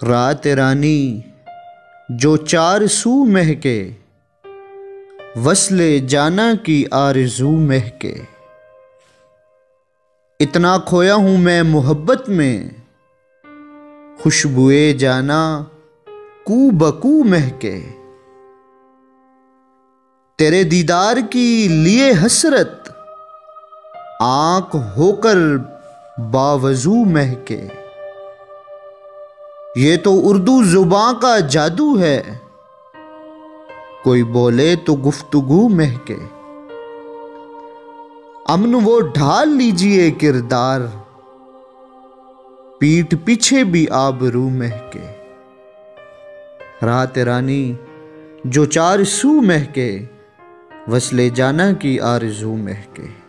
रात रानी जो चार सू महके, वस्ले जाना की आरज़ू महके। इतना खोया हूँ मैं मोहब्बत में, खुशबुए जाना कू बकू महके। तेरे दीदार की लिए हसरत, आँख होकर बावजू महके। ये तो उर्दू जुबां का जादू है, कोई बोले तो गुफ्तगू महके। अमन वो ढाल लीजिए किरदार, पीठ पीछे भी आबरू महके। रात रानी जो चार सू महके, वस्ले जाना की आरज़ू महके।